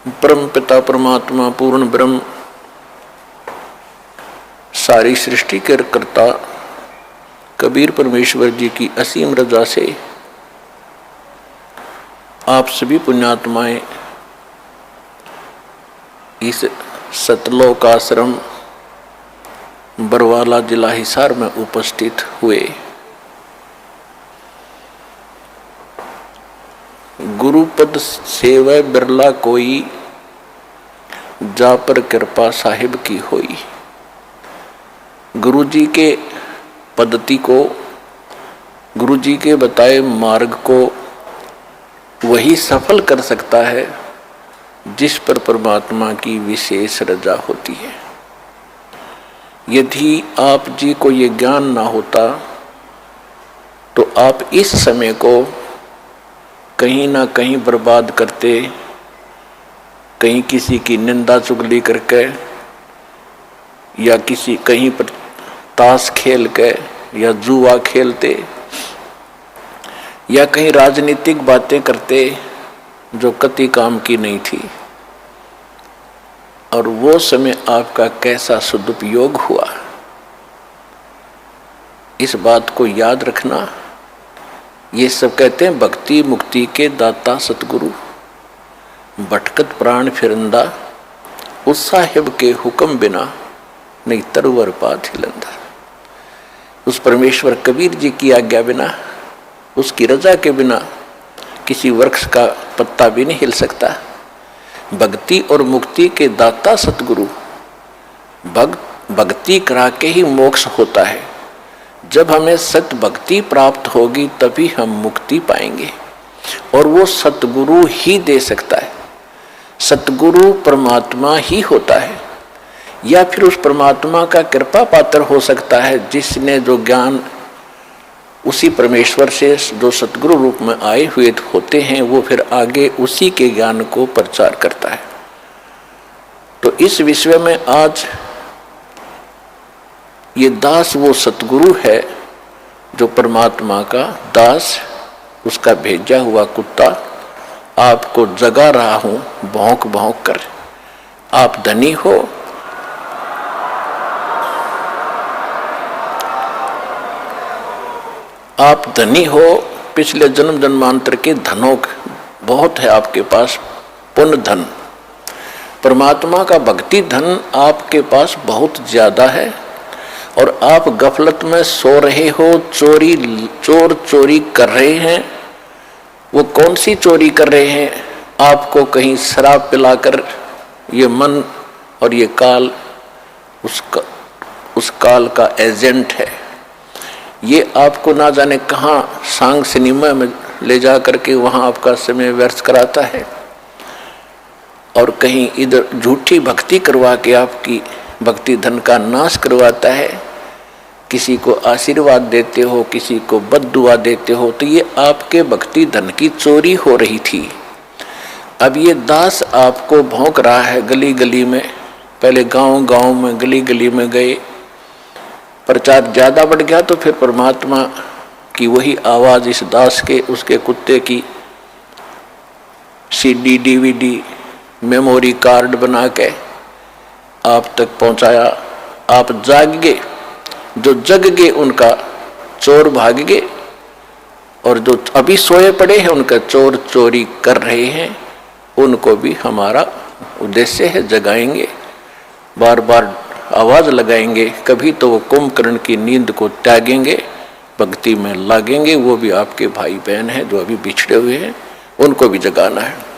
परम पिता परमात्मा पूर्ण ब्रह्म सारी सृष्टि के कर्ता कबीर परमेश्वर जी की असीम रजा से आप सभी पुण्यात्माएं इस सतलोक आश्रम बरवाला जिला हिसार में उपस्थित हुए। गुरुपद सेवै बिरला कोई, जा पर कृपा साहिब की होई। गुरु जी के पद्धति को, गुरु जी के बताए मार्ग को वही सफल कर सकता है जिस पर परमात्मा की विशेष रजा होती है। यदि आप जी को ये ज्ञान ना होता तो आप इस समय को कहीं ना कहीं बर्बाद करते, कहीं किसी की निंदा चुगली करके या किसी कहीं पर ताश खेल के या जुआ खेलते या कहीं राजनीतिक बातें करते जो कति काम की नहीं थी। और वो समय आपका कैसा सदुपयोग हुआ, इस बात को याद रखना। ये सब कहते हैं भक्ति मुक्ति के दाता सतगुरु, भटकत प्राण फिरंदा, उस साहिब के हुक्म बिना नहीं तरवर पात हिलंदा। उस परमेश्वर कबीर जी की आज्ञा बिना, उसकी रजा के बिना किसी वृक्ष का पत्ता भी नहीं हिल सकता। भक्ति और मुक्ति के दाता सतगुरु, भक्ति करा के ही मोक्ष होता है। जब हमें सत भक्ति प्राप्त होगी तभी हम मुक्ति पाएंगे और वो सतगुरु ही दे सकता है। सतगुरु परमात्मा ही होता है या फिर उस परमात्मा का कृपा पात्र हो सकता है जिसने जो ज्ञान उसी परमेश्वर से जो सतगुरु रूप में आए हुए होते हैं वो फिर आगे उसी के ज्ञान को प्रचार करता है। तो इस विषय में आज ये दास वो सतगुरु है जो परमात्मा का दास, उसका भेजा हुआ कुत्ता आपको जगा रहा हूं भौंक भौंक कर। आप धनी हो, आप धनी हो, पिछले जन्म जन्मांतर के धनों बहुत है आपके पास, पुण्य धन। परमात्मा का भक्ति धन आपके पास बहुत ज्यादा है और आप गफलत में सो रहे हो, चोर चोरी कर रहे हैं। वो कौन सी चोरी कर रहे हैं? आपको कहीं शराब पिलाकर ये मन और ये काल उस काल का एजेंट है। ये आपको ना जाने कहाँ सांग सिनेमा में ले जा करके वहाँ आपका समय व्यर्थ कराता है और कहीं इधर झूठी भक्ति करवा के आपकी भक्ति धन का नाश करवाता है। किसी को आशीर्वाद देते हो, किसी को बद्दुआ देते हो, तो ये आपके भक्ति धन की चोरी हो रही थी। अब ये दास आपको भौंक रहा है गली गली में। पहले गांव गांव में गली गली में गए, प्रचार ज्यादा बढ़ गया तो फिर परमात्मा की वही आवाज इस दास के, उसके कुत्ते की सीडी डीवीडी मेमोरी कार्ड बना के आप तक पहुंचाया। आप जाग गए, जो जग गए उनका चोर भाग गए और जो अभी सोए पड़े हैं उनका चोर चोरी कर रहे हैं, उनको भी हमारा उद्देश्य है जगाएंगे, बार बार आवाज लगाएंगे। कभी तो वो कुंभकर्ण की नींद को त्यागेंगे, भक्ति में लागेंगे। वो भी आपके भाई बहन हैं जो अभी बिछड़े हुए हैं, उनको भी जगाना है।